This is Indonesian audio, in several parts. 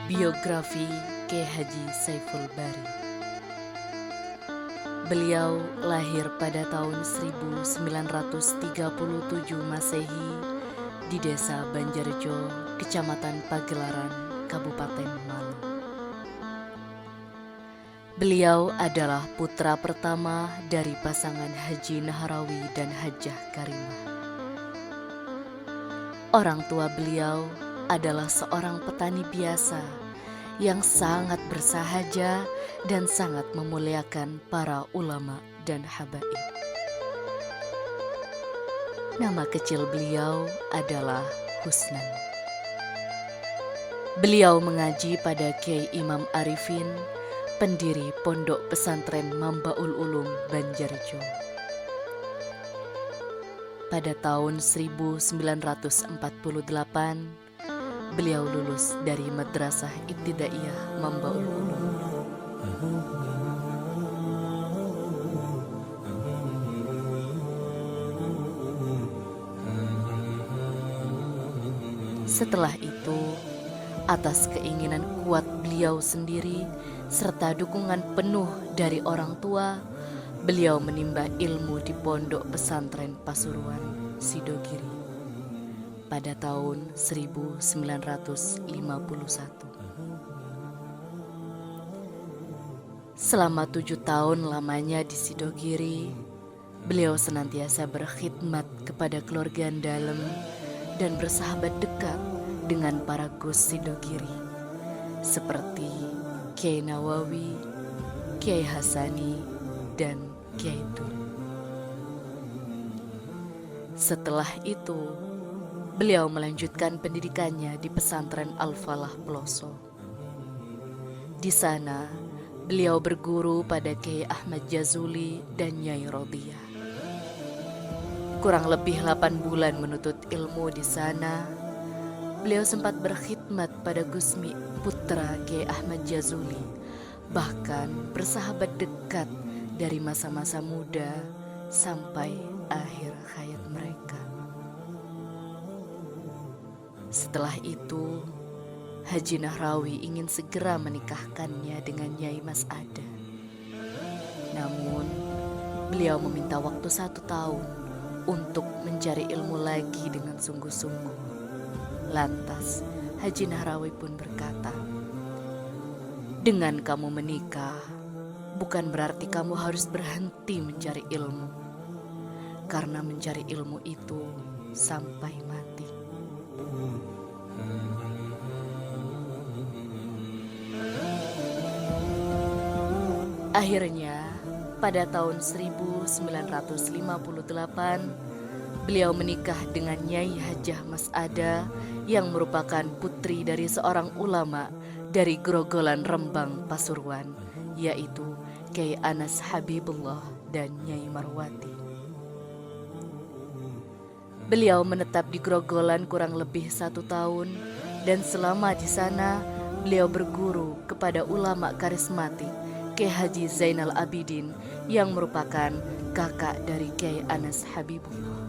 Biografi Kiai Haji Saiful Bari. Beliau lahir pada tahun 1937 Masehi di Desa Banjarjo, Kecamatan Pagelaran, Kabupaten Malang. Beliau adalah putra pertama dari pasangan Haji Nahrawi dan Hajah Karimah. Orang tua beliau adalah seorang petani biasa yang sangat bersahaja dan sangat memuliakan para ulama dan habaib. Nama kecil beliau adalah Husnan. Beliau mengaji pada Kiai Imam Arifin, pendiri Pondok Pesantren Mambaul Ulum Banjarjo. Pada tahun 1948, beliau lulus dari Madrasah Ibtidaiyah Mambaul Ulum. Setelah itu, atas keinginan kuat beliau sendiri serta dukungan penuh dari orang tua, beliau menimba ilmu di Pondok Pesantren Pasuruan, Sidogiri pada tahun 1951. Selama 7 tahun lamanya di Sidogiri, beliau senantiasa berkhidmat kepada keluarga dalam dan bersahabat dekat dengan para Gus Sidogiri seperti Kiai Nawawi, Kiai Hasani, dan Kiai Tun. Setelah itu, beliau melanjutkan pendidikannya di pesantren Al-Falah Peloso. Di sana, beliau berguru pada Kiai Ahmad Jazuli dan Nyai Rodiyah. Kurang lebih 8 bulan menuntut ilmu di sana, beliau sempat berkhidmat pada Gusmi, putra Kiai Ahmad Jazuli, bahkan bersahabat dekat dari masa-masa muda sampai akhir hayat mereka. Setelah itu, Haji Nahrawi ingin segera menikahkannya dengan Nyai Mas Ada. Namun, beliau meminta waktu 1 tahun untuk mencari ilmu lagi dengan sungguh-sungguh. Lantas, Haji Nahrawi pun berkata, "Dengan kamu menikah, bukan berarti kamu harus berhenti mencari ilmu, karena mencari ilmu itu sampai mati." Akhirnya, pada tahun 1958, beliau menikah dengan Nyai Hajah Mas Ada yang merupakan putri dari seorang ulama dari Grogolan Rembang, Pasuruan, yaitu Kiai Anas Habibullah dan Nyai Marwati. Beliau menetap di Grogolan kurang lebih 1 tahun, dan selama di sana beliau berguru kepada ulama karismatik Kiai Haji Zainal Abidin yang merupakan kakak dari Kiai Anas Habibullah.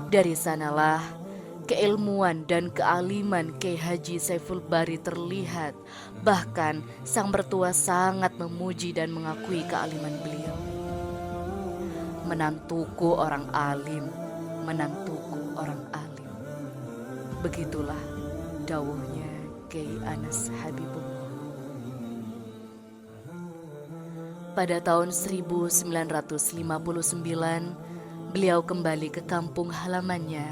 Dari sanalah keilmuan dan kealiman Kiai Haji Saiful Bari terlihat. Bahkan sang mertua sangat memuji dan mengakui kealiman beliau. "Menantuku orang alim, menantuku orang alim." Begitulah dawuhnya Kiai Anas Habibullah. Pada tahun 1959, beliau kembali ke kampung halamannya,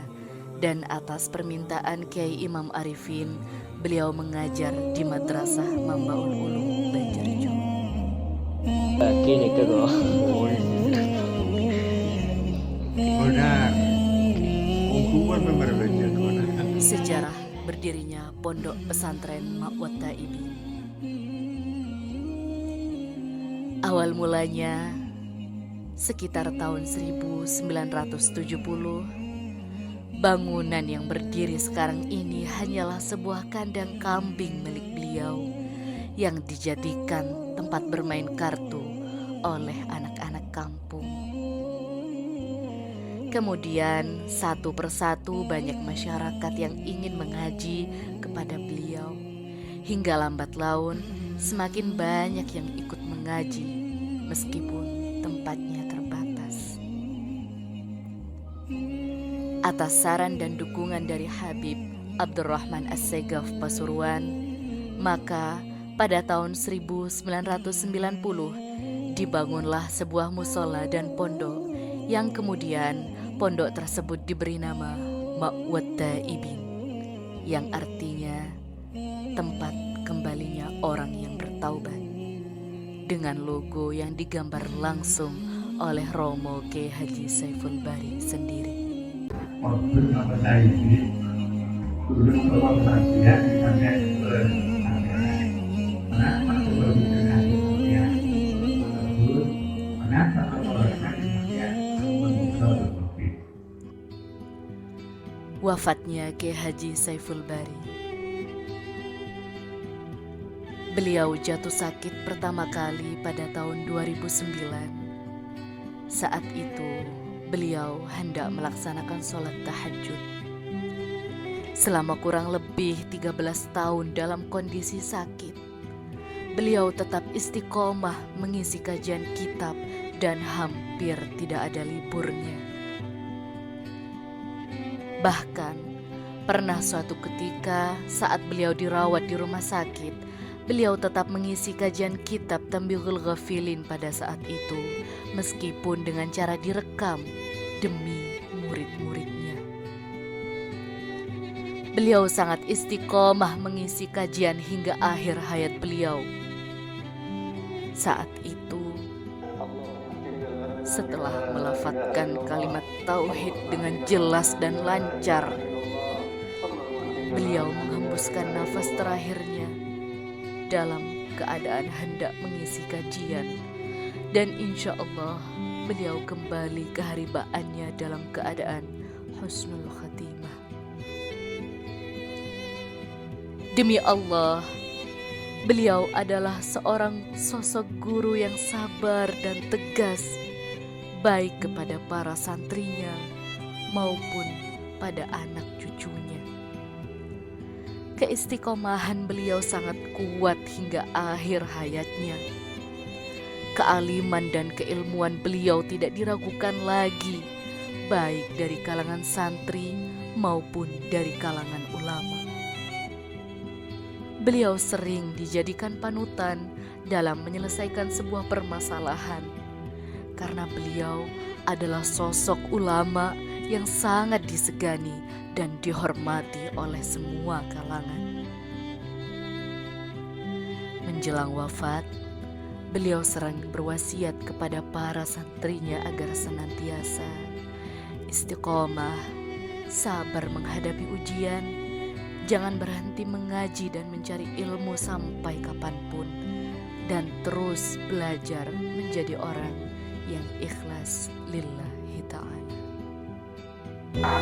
dan atas permintaan Kiai Imam Arifin, beliau mengajar di Madrasah Mambaul Ulum Banjarjo. Gini ke kok. Benar. Hubungan member belajar benar. Sejarah berdirinya Pondok Pesantren Ma'wat Taibin. Awal mulanya sekitar tahun 1970, bangunan yang berdiri sekarang ini hanyalah sebuah kandang kambing milik beliau yang dijadikan tempat bermain kartu oleh anak-anak kampung. Kemudian satu persatu banyak masyarakat yang ingin mengaji kepada beliau. Hingga lambat laun semakin banyak yang ikut mengaji meskipun tempatnya terbatas. Atas saran dan dukungan dari Habib Abdurrahman As-Segaf Pasuruan, maka pada tahun 1990 dibangunlah sebuah musola dan pondok yang kemudian pondok tersebut diberi nama Ma'wad Taibin, yang artinya tempat kembalinya orang yang bertaubat, dengan logo yang digambar langsung oleh Romo K. Haji Saiful Bari sendiri. Wafatnya K. Haji Saiful Bari. Beliau jatuh sakit pertama kali pada tahun 2009. Saat itu beliau hendak melaksanakan sholat tahajud. Selama kurang lebih 13 tahun dalam kondisi sakit, beliau tetap istiqomah mengisi kajian kitab dan hampir tidak ada liburnya. Bahkan pernah suatu ketika saat beliau dirawat di rumah sakit, beliau tetap mengisi kajian kitab Tanbihul Ghafilin pada saat itu, meskipun dengan cara direkam demi murid-muridnya. Beliau sangat istiqomah mengisi kajian hingga akhir hayat beliau. Saat itu, setelah melafadzkan kalimat tauhid dengan jelas dan lancar, beliau menghembuskan nafas terakhirnya dalam keadaan hendak mengisi kajian, dan insya Allah beliau kembali ke haribaannya dalam keadaan husnul khatimah. Demi Allah, beliau adalah seorang sosok guru yang sabar dan tegas, baik kepada para santrinya maupun pada anak cucunya. Keistiqomahan beliau sangat kuat hingga akhir hayatnya. Kealiman dan keilmuan beliau tidak diragukan lagi, baik dari kalangan santri maupun dari kalangan ulama. Beliau sering dijadikan panutan dalam menyelesaikan sebuah permasalahan, karena beliau adalah sosok ulama yang sangat disegani dan dihormati oleh semua kalangan. Menjelang wafat, beliau sering berwasiat kepada para santrinya agar senantiasa istiqomah, sabar menghadapi ujian, jangan berhenti mengaji dan mencari ilmu sampai kapanpun, dan terus belajar menjadi orang yang ikhlas lillahi ta'ala. La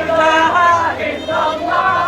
ilaha illallah